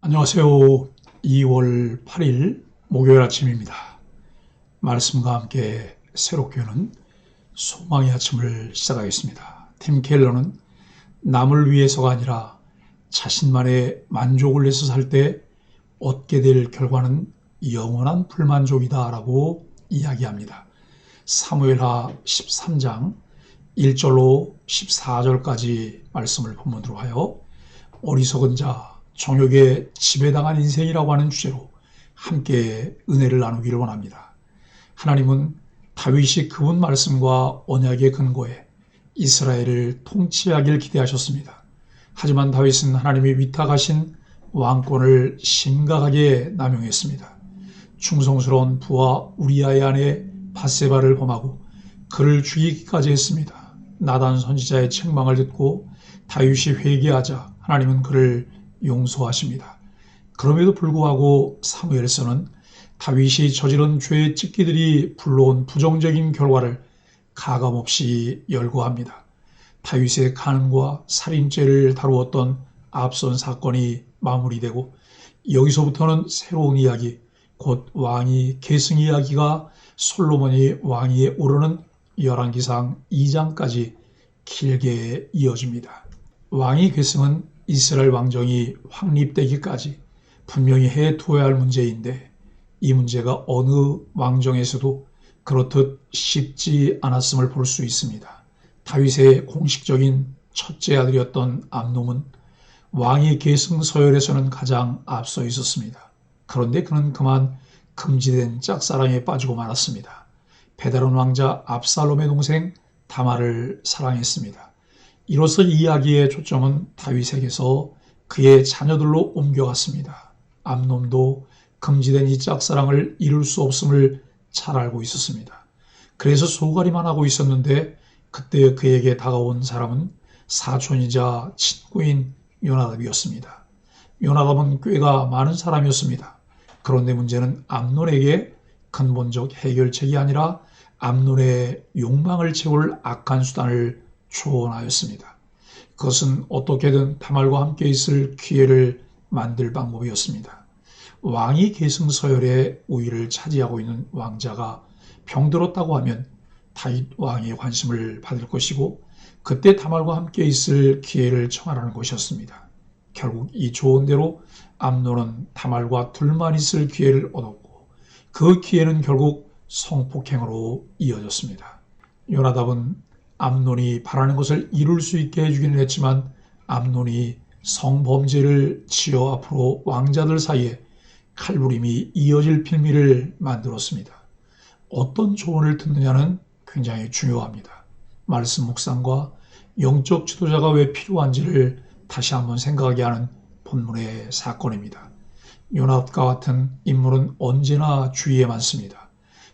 안녕하세요. 2월 8일 목요일 아침입니다. 말씀과 함께 새롭게 여는 소망의 아침을 시작하겠습니다. 팀 켈러는 남을 위해서가 아니라 자신만의 만족을 위해서 살 때 얻게 될 결과는 영원한 불만족이다 라고 이야기합니다. 사무엘하 13장 1절로 14절까지 말씀을 본문으로 하여 어리석은 자, 정욕에 지배당한 인생이라고 하는 주제로 함께 은혜를 나누기를 원합니다. 하나님은 다윗이 그분 말씀과 언약의 근거에 이스라엘을 통치하길 기대하셨습니다. 하지만 다윗은 하나님이 위탁하신 왕권을 심각하게 남용했습니다. 충성스러운 부하 우리아의 아내 밧세바를 범하고 그를 죽이기까지 했습니다. 나단 선지자의 책망을 듣고 다윗이 회개하자 하나님은 그를 용서하십니다. 그럼에도 불구하고 사무엘서는 다윗이 저지른 죄의 찢기들이 불러온 부정적인 결과를 가감없이 열거합니다. 다윗의 간음과 살인죄를 다루었던 앞선 사건이 마무리되고 여기서부터는 새로운 이야기, 곧 왕위 계승 이야기가 솔로몬이 왕위에 오르는 열왕기상 2장까지 길게 이어집니다. 왕위 계승은 이스라엘 왕정이 확립되기까지 분명히 해두어야 할 문제인데 이 문제가 어느 왕정에서도 그렇듯 쉽지 않았음을 볼 수 있습니다. 다윗의 공식적인 첫째 아들이었던 암논은 왕위 계승 서열에서는 가장 앞서 있었습니다. 그런데 그는 그만 금지된 짝사랑에 빠지고 말았습니다. 베다른 왕자 압살롬의 동생 다말을 사랑했습니다. 이로써 이야기의 초점은 다윗에게서 그의 자녀들로 옮겨갔습니다. 암논도 금지된 이 짝사랑을 이룰 수 없음을 잘 알고 있었습니다. 그래서 소가리만 하고 있었는데 그때 그에게 다가온 사람은 사촌이자 친구인 요나답이었습니다. 요나답은 꾀가 많은 사람이었습니다. 그런데 문제는 암논에게 근본적 해결책이 아니라 암논의 욕망을 채울 악한 수단을 조언하였습니다. 그것은 어떻게든 다말과 함께 있을 기회를 만들 방법이었습니다. 왕위 계승 서열의 우위를 차지하고 있는 왕자가 병들었다고 하면 다윗 왕의 관심을 받을 것이고 그때 다말과 함께 있을 기회를 청하라는 것이었습니다. 결국 이 조언대로 암논은 다말과 둘만 있을 기회를 얻었고 그 기회는 결국 성폭행으로 이어졌습니다. 요나답은 암논이 바라는 것을 이룰 수 있게 해주기는 했지만 암논이 성범죄를 지어 앞으로 왕자들 사이에 칼부림이 이어질 빌미를 만들었습니다. 어떤 조언을 듣느냐는 굉장히 중요합니다. 말씀 묵상과 영적 지도자가 왜 필요한지를 다시 한번 생각하게 하는 본문의 사건입니다. 요나답과 같은 인물은 언제나 주위에 많습니다.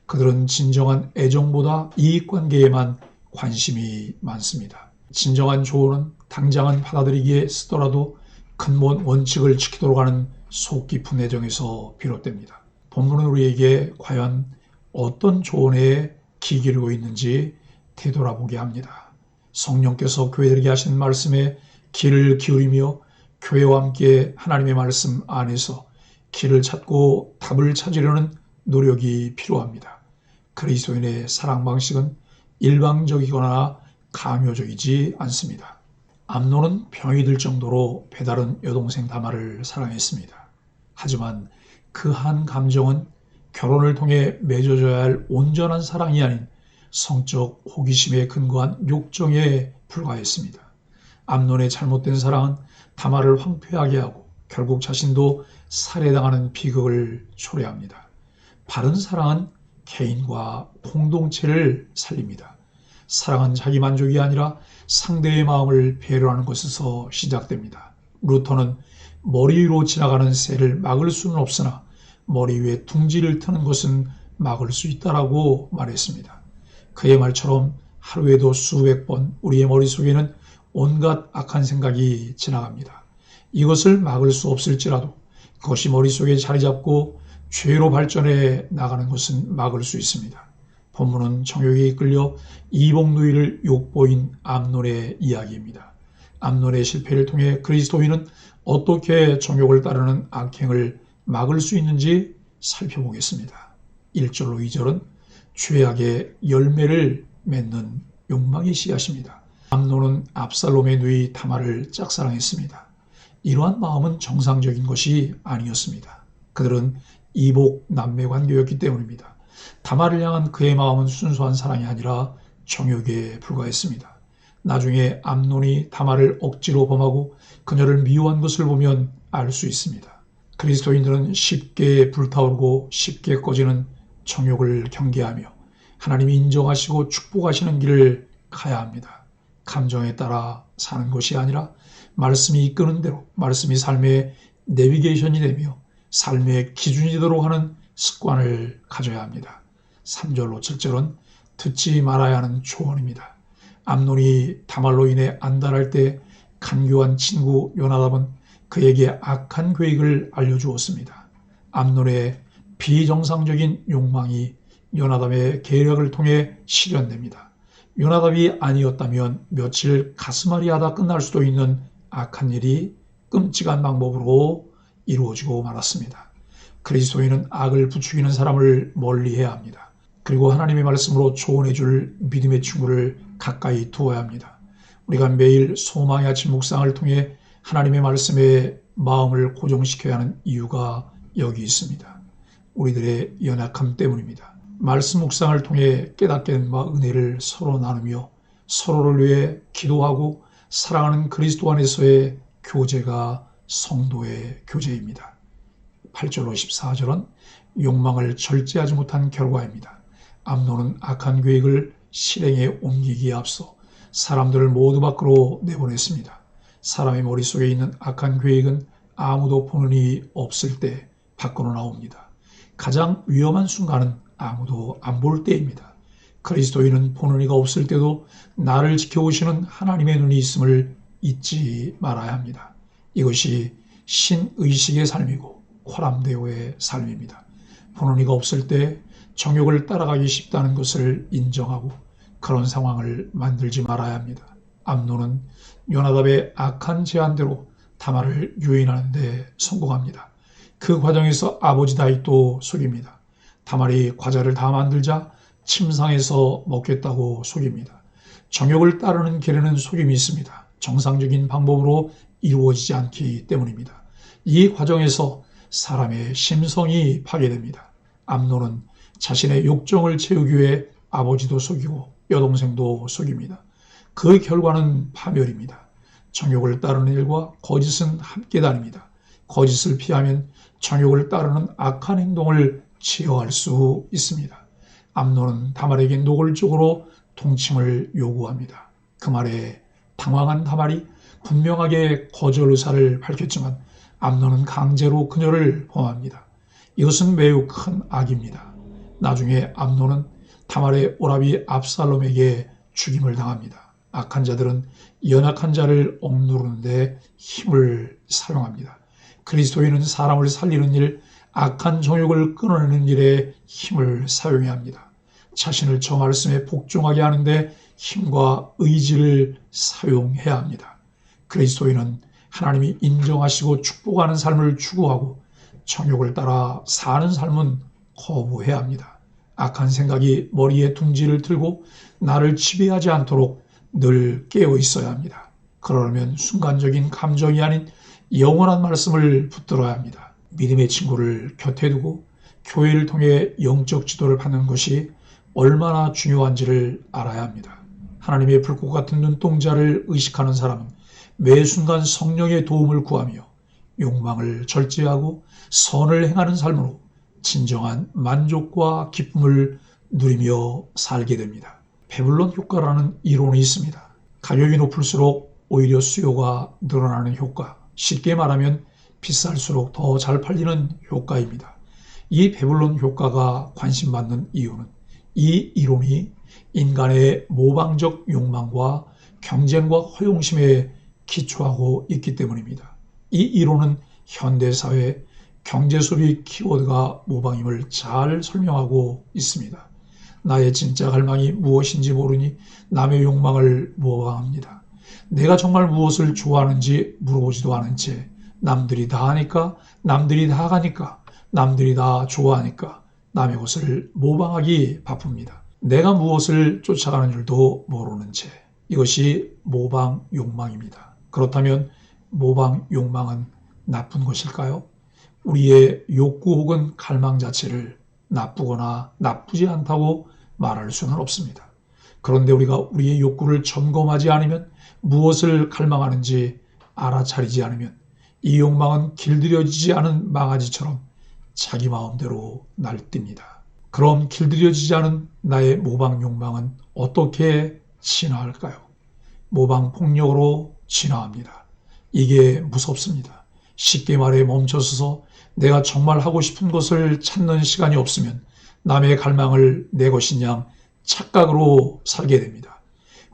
그들은 진정한 애정보다 이익관계에만 관심이 많습니다. 진정한 조언은 당장은 받아들이기에 쓰더라도 근본 원칙을 지키도록 하는 속 깊은 애정에서 비롯됩니다. 본문은 우리에게 과연 어떤 조언에 귀 기울이고 있는지 되돌아보게 합니다. 성령께서 교회들에게 하신 말씀에 귀를 기울이며 교회와 함께 하나님의 말씀 안에서 길을 찾고 답을 찾으려는 노력이 필요합니다. 그리스도인의 사랑 방식은 일방적이거나 강요적이지 않습니다. 암논은 병이 들 정도로 배다른 여동생 다말을 사랑했습니다. 하지만 그 한 감정은 결혼을 통해 맺어져야 할 온전한 사랑이 아닌 성적 호기심에 근거한 욕정에 불과했습니다. 암논의 잘못된 사랑은 다말을 황폐하게 하고 결국 자신도 살해당하는 비극을 초래합니다. 바른 사랑은 개인과 공동체를 살립니다. 사랑은 자기 만족이 아니라 상대의 마음을 배려하는 것에서 시작됩니다. 루터는 머리 위로 지나가는 새를 막을 수는 없으나 머리 위에 둥지를 트는 것은 막을 수 있다라고 말했습니다. 그의 말처럼 하루에도 수백 번 우리의 머릿속에는 온갖 악한 생각이 지나갑니다. 이것을 막을 수 없을지라도 그것이 머릿속에 자리 잡고 죄로 발전해 나가는 것은 막을 수 있습니다. 본문은 정욕에 이끌려 이복누이를 욕보인 암논의 이야기입니다. 암논의 실패를 통해 그리스도인은 어떻게 정욕을 따르는 악행을 막을 수 있는지 살펴보겠습니다. 1절로 2절은 죄악의 열매를 맺는 욕망의 씨앗입니다. 암논은 압살롬의 누이 다말을 짝사랑했습니다. 이러한 마음은 정상적인 것이 아니었습니다. 그들은 이복 남매 관계였기 때문입니다. 다말을 향한 그의 마음은 순수한 사랑이 아니라 정욕에 불과했습니다. 나중에 암논이 다말을 억지로 범하고 그녀를 미워한 것을 보면 알 수 있습니다. 그리스도인들은 쉽게 불타오르고 쉽게 꺼지는 정욕을 경계하며 하나님이 인정하시고 축복하시는 길을 가야 합니다. 감정에 따라 사는 것이 아니라 말씀이 이끄는 대로, 말씀이 삶의 내비게이션이 되며 삶의 기준이 되도록 하는 습관을 가져야 합니다. 3절로 7절은 듣지 말아야 하는 조언입니다. 암논이 다말로 인해 안달할 때 간교한 친구 요나답은 그에게 악한 계획을 알려주었습니다. 암논의 비정상적인 욕망이 요나답의 계략을 통해 실현됩니다. 요나답이 아니었다면 며칠 가슴앓이 하다 끝날 수도 있는 악한 일이 끔찍한 방법으로 이루어지고 말았습니다. 그리스도인은 악을 부추기는 사람을 멀리해야 합니다. 그리고 하나님의 말씀으로 조언해 줄 믿음의 친구를 가까이 두어야 합니다. 우리가 매일 소망의 아침 묵상을 통해 하나님의 말씀에 마음을 고정시켜야 하는 이유가 여기 있습니다. 우리들의 연약함 때문입니다. 말씀 묵상을 통해 깨닫게 된 바 은혜를 서로 나누며 서로를 위해 기도하고 사랑하는 그리스도 안에서의 교제가 성도의 교제입니다. 8절로 14절은 욕망을 절제하지 못한 결과입니다. 암논은 악한 계획을 실행에 옮기기에 앞서 사람들을 모두 밖으로 내보냈습니다. 사람의 머릿속에 있는 악한 계획은 아무도 보는 이 없을 때 밖으로 나옵니다. 가장 위험한 순간은 아무도 안 볼 때입니다. 그리스도인은 보는 이가 없을 때도 나를 지켜오시는 하나님의 눈이 있음을 잊지 말아야 합니다. 이것이 신의식의 삶이고 코람데오의 삶입니다. 보는 이가 없을 때 정욕을 따라가기 쉽다는 것을 인정하고 그런 상황을 만들지 말아야 합니다. 암논은 요나답의 악한 제안대로 다말을 유인하는 데 성공합니다. 그 과정에서 아버지 다윗도 속입니다. 다말이 과자를 다 만들자 침상에서 먹겠다고 속입니다. 정욕을 따르는 길에는 속임이 있습니다. 정상적인 방법으로 이루어지지 않기 때문입니다. 이 과정에서 사람의 심성이 파괴됩니다. 암논은 자신의 욕정을 채우기 위해 아버지도 속이고 여동생도 속입니다. 그 결과는 파멸입니다. 정욕을 따르는 일과 거짓은 함께 다닙니다. 거짓을 피하면 정욕을 따르는 악한 행동을 치여할 수 있습니다. 암논은 다말에게 노골적으로 동침을 요구합니다. 그 말에 당황한 다말이 분명하게 거절 의사를 밝혔지만 암논은 강제로 그녀를 범합니다. 이것은 매우 큰 악입니다. 나중에 암논은 다말의 오라비 압살롬에게 죽임을 당합니다. 악한 자들은 연약한 자를 억누르는 데 힘을 사용합니다. 그리스도인은 사람을 살리는 일, 악한 정욕을 끊어내는 일에 힘을 사용해야 합니다. 자신을 저 말씀에 복종하게 하는데 힘과 의지를 사용해야 합니다. 그리스도인은 하나님이 인정하시고 축복하는 삶을 추구하고 정욕을 따라 사는 삶은 거부해야 합니다. 악한 생각이 머리에 둥지를 틀고 나를 지배하지 않도록 늘 깨어 있어야 합니다. 그러려면 순간적인 감정이 아닌 영원한 말씀을 붙들어야 합니다. 믿음의 친구를 곁에 두고 교회를 통해 영적 지도를 받는 것이 얼마나 중요한지를 알아야 합니다. 하나님의 불꽃 같은 눈동자를 의식하는 사람은 매 순간 성령의 도움을 구하며 욕망을 절제하고 선을 행하는 삶으로 진정한 만족과 기쁨을 누리며 살게 됩니다. 배불런 효과라는 이론이 있습니다. 가격이 높을수록 오히려 수요가 늘어나는 효과, 쉽게 말하면 비쌀수록 더 잘 팔리는 효과입니다. 이 배불런 효과가 관심받는 이유는 이 이론이 인간의 모방적 욕망과 경쟁과 허용심에 기초하고 있기 때문입니다. 이 이론은 현대사회 경제소비 키워드가 모방임을 잘 설명하고 있습니다. 나의 진짜 갈망이 무엇인지 모르니 남의 욕망을 모방합니다. 내가 정말 무엇을 좋아하는지 물어보지도 않은 채 남들이 다 하니까, 남들이 다 가니까, 남들이 다 좋아하니까 남의 것을 모방하기 바쁩니다. 내가 무엇을 쫓아가는 줄도 모르는 채. 이것이 모방 욕망입니다. 그렇다면 모방 욕망은 나쁜 것일까요? 우리의 욕구 혹은 갈망 자체를 나쁘거나 나쁘지 않다고 말할 수는 없습니다. 그런데 우리가 우리의 욕구를 점검하지 않으면, 무엇을 갈망하는지 알아차리지 않으면 이 욕망은 길들여지지 않은 망아지처럼 자기 마음대로 날뜁니다. 그럼 길들여지지 않은 나의 모방 욕망은 어떻게 진화할까요? 모방 폭력으로 진화합니다. 이게 무섭습니다. 쉽게 말해 멈춰서서 내가 정말 하고 싶은 것을 찾는 시간이 없으면 남의 갈망을 내 것인 양 착각으로 살게 됩니다.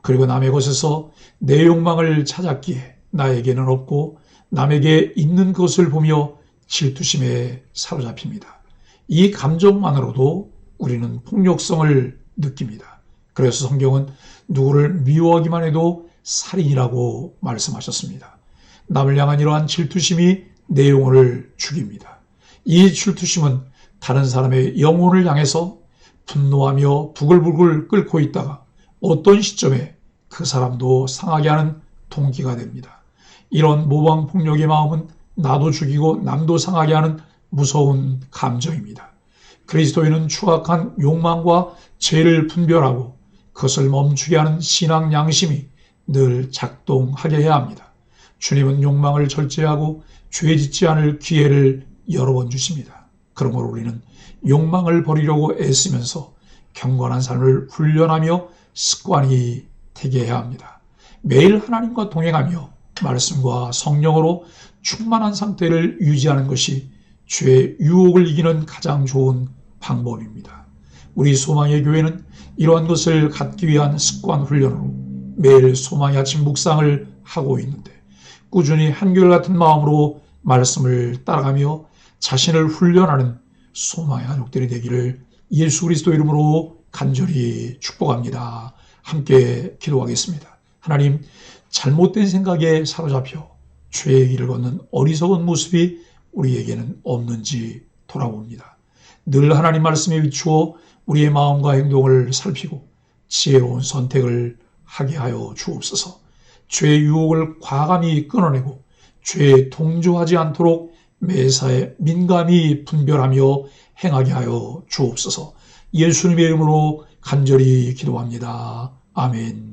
그리고 남의 것에서 내 욕망을 찾았기에 나에게는 없고 남에게 있는 것을 보며 질투심에 사로잡힙니다. 이 감정만으로도 우리는 폭력성을 느낍니다. 그래서 성경은 누구를 미워하기만 해도 살인이라고 말씀하셨습니다. 남을 향한 이러한 질투심이 내 영혼을 죽입니다. 이 질투심은 다른 사람의 영혼을 향해서 분노하며 부글부글 끓고 있다가 어떤 시점에 그 사람도 상하게 하는 동기가 됩니다. 이런 모방 폭력의 마음은 나도 죽이고 남도 상하게 하는 무서운 감정입니다. 그리스도인은 추악한 욕망과 죄를 분별하고 그것을 멈추게 하는 신앙 양심이 늘 작동하게 해야 합니다. 주님은 욕망을 절제하고 죄 짓지 않을 기회를 여러 번 주십니다. 그러므로 우리는 욕망을 버리려고 애쓰면서 경건한 삶을 훈련하며 습관이 되게 해야 합니다. 매일 하나님과 동행하며 말씀과 성령으로 충만한 상태를 유지하는 것이 죄의 유혹을 이기는 가장 좋은 방법입니다. 우리 소망의 교회는 이러한 것을 갖기 위한 습관 훈련으로 매일 소망의 아침 묵상을 하고 있는데, 꾸준히 한결같은 마음으로 말씀을 따라가며 자신을 훈련하는 소망의 한족들이 되기를 예수 그리스도 이름으로 간절히 축복합니다. 함께 기도하겠습니다. 하나님, 잘못된 생각에 사로잡혀 죄의 길을 걷는 어리석은 모습이 우리에게는 없는지 돌아봅니다. 늘 하나님 말씀에 비추어 우리의 마음과 행동을 살피고 지혜로운 선택을 하게 하여 주옵소서. 죄의 유혹을 과감히 끊어내고 죄에 동조하지 않도록 매사에 민감히 분별하며 행하게 하여 주옵소서. 예수님의 이름으로 간절히 기도합니다. 아멘.